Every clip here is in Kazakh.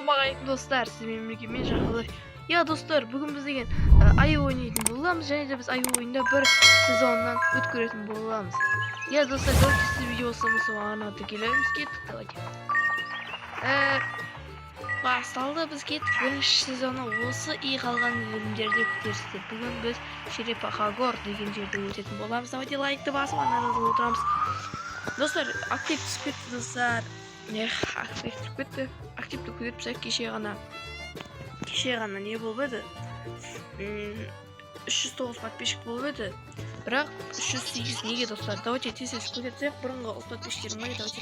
Assalamualaikum dostlar, siz benim ilgimi şakalar. Ya dostlar, bugün biz degan ayı oynayışını bulamız. Yani de biz ayı oyunda bir sezondan ötkürетін bulamız. Ya dostlar, siz video olsanız bana da geliriz ki tıklayın. Baştalda biz kettik birinci sezonu olsa iyi kalgan bölümlerde bitirdik. Bugün biz Şerepa Hagor degan жерде өтетін боламыз. Давайте лайкты басып, анаразы отырамыз. Достар, актив түспет достар. Активті көріп сәк кеше ғана не болып еді, 309 подписчик болып еді, бірақ 308 неге достар. Давайте тез көтерсек, бұрынғы ұлт подписчиктерім бар, давайте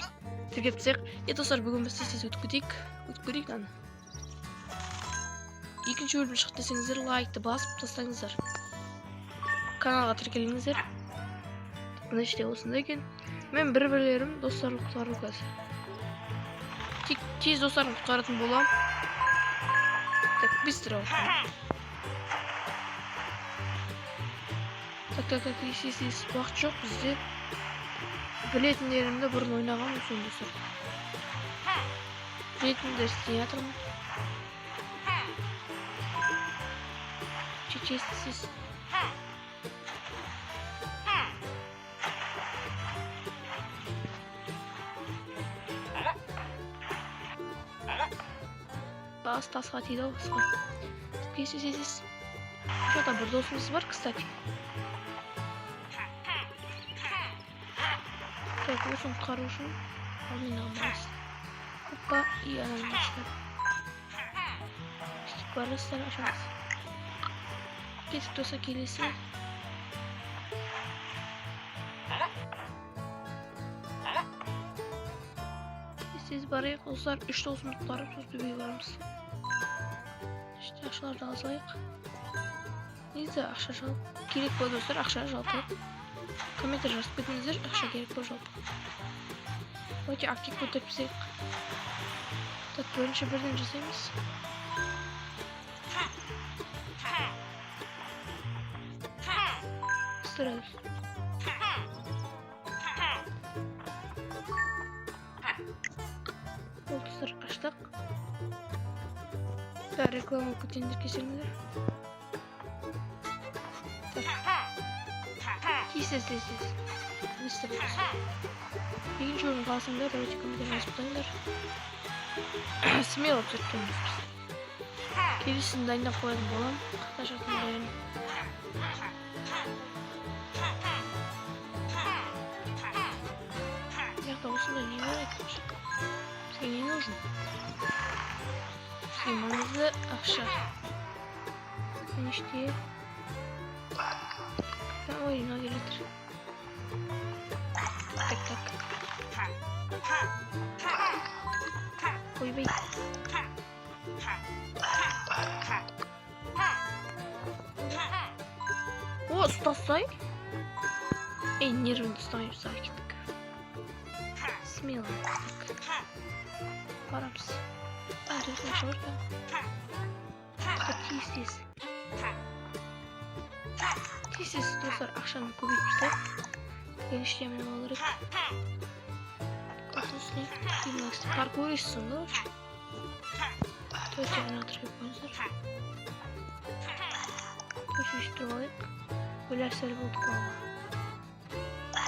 тіркепсек. Достар, бүгін біз тез өткөрейік аны. Екінші бөлім шықты десеңіздер, лайкты басып тастаңыздар, каналға тіркеліңіздер. Мына іште осында екен. Мен бір-бірлерім достарын құтқару қазір. Тез достарын құтқаратын болам. Так, быстро оқым. Так, ес, уақыт жоқ бізде. Білетіндерімді бұрын ойнаған өсен достар. Білетіндер істей атырмын. Чечесіз. Тасқа тиді ау, басқа. Кесесесіз. Шота бір досымыз бар, кстати. Так, осыны құтқару үшін алдын алмайыз. Опа, и анамыздар. Істіп барыстар ашамыз. Кетіп доса келесі. Siz barayıq dostlar, 3 dosunu tutarıb söz dübüyü varımız. İşte aşılar da azayıq. Neyse, aşağı çalıp gerek bu dostlar, aşağı çalıp komentar жазып кетіңіздер, aşağı gerek bu çalıp. Давайте актив көтеріп сек. Так, бірінші бірден жасаймыз. Стараюсь. Dostlar açtık. Daha reklamı kutundur kesinlikle. Siz. İstemiyoruz. İkinci yorum kalsınlar, давайте komentar yazıptanlar. Смело tutuyoruz biz. Gerisini de aynı koyalım olalım. Arkadaşlar koyalım. Yakta olsun da niye öğretmiş? Bize ne нужно? Сниманızı aşağı. Ben işte ben oyuna gelir. Tak. Oy bey. O стасай. Нервно достаю сакитик. Смело. Paramız. Hadi şurada. Tez dostlar, akşam koyuyoruz. Genişlemenin olarak. Kotosunu bilmeksin. Parkur istiyorsun da. Dört yana atırıyoruz. Koşuşturmalık. Böyle sarı bulduk ama.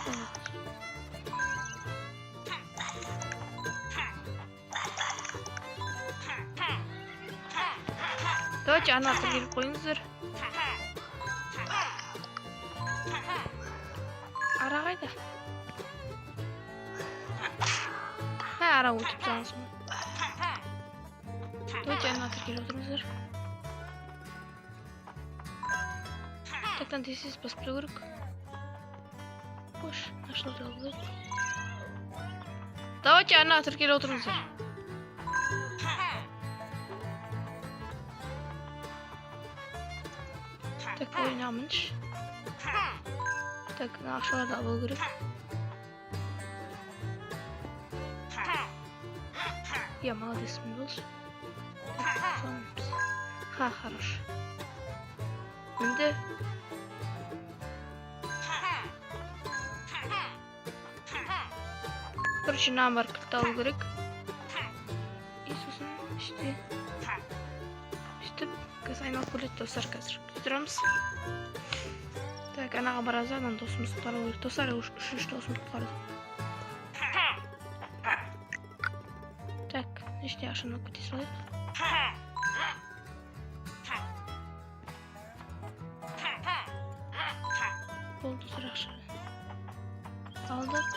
Evet. Давайте anahtar gelip koyunuzdur. Ara kayda. Ara uçup sansın. Давайте anahtar gelip oturunuzdur. Taktan tesiz basıp dururuk. Boş. Naşlar da olur. Давайте anahtar gelip oturunuzdur. Так, ойнамыз. Так, ақшаларды алу керек. Я молодец, Милос. Ха, хорош. Енді Короче, номер кілт алу керек. И сосын işte Bitti. İşte kız aynalık bullet dostlar қазір. Götüреміз. Так, анаға барамыз, анан досымызды құтқару керек. Достар, үш досымды құтқарды. Так, işte aşağıdan kötü sayık. Oldu sıra aşağı. Aldık.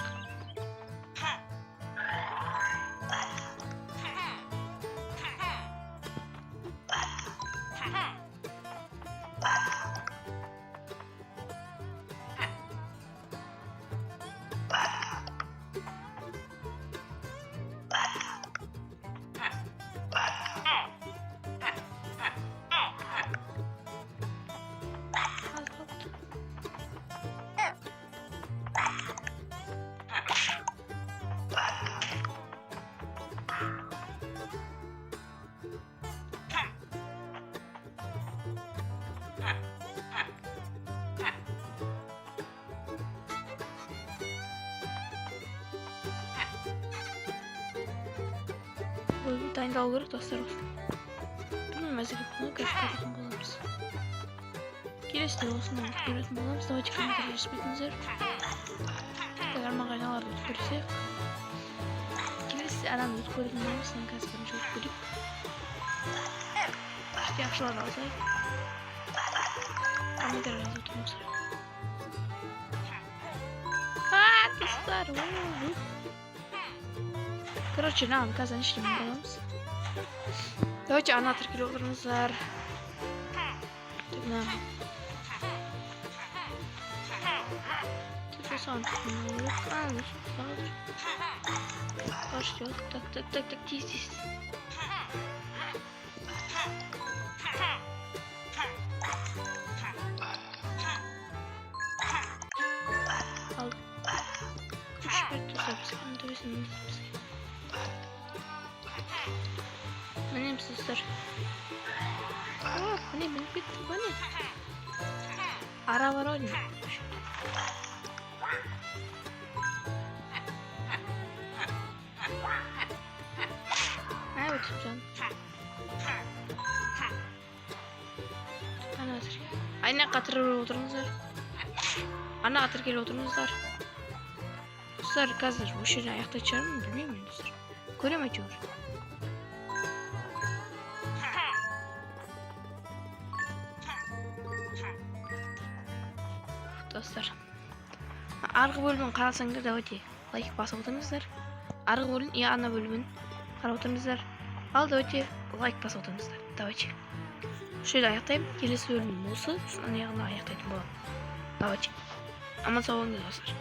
Bölümü dayındalı керек достар olsun. Bilmem мәзігі bunu көретін боламыз. Келесі де осыны көретін боламыз. Давайте комментарий жазбайтыңыздар. Армағайналарды өтіп көрсек. Келесі адамды өтіп көретін боламыз. Мен қазір бірінші өтіп көрейік. İşte yaxшыларды алсайық. Комментарий жазып отырыңыздар. Достар, короче, нам қазір işlemi боламыз. Давайте ана тіркеліп отырыңыздар. Мына телефон так, тиз. Al. Şöyle tuzak, dövüşün. Benim sizler. Oh, bu ne benim bitti, bu ne? Ara var oynuyor. Evet canım. Ana atır. Aynen katırır oturunuzlar. Ana atır gel oturunuzlar. Dostlar hazır. Bu şeyden ayakta çıkar mı bilmiyorum dostlar. Göremeyeceğim. Dostlar. Arka bölümün qarasаңыздар, давайте лайк басып отырыңыздар. Арғы бөлім, ана бөлімін қарап отырыңыздар. Ал давайте лайк басып отырыңыздар. Давайте. Şöyle аяқтаймын. Келесі бөлім осы. Сосын аяғына аяқтайтын боламын. Давайте. Аман сау болыңыздар достар.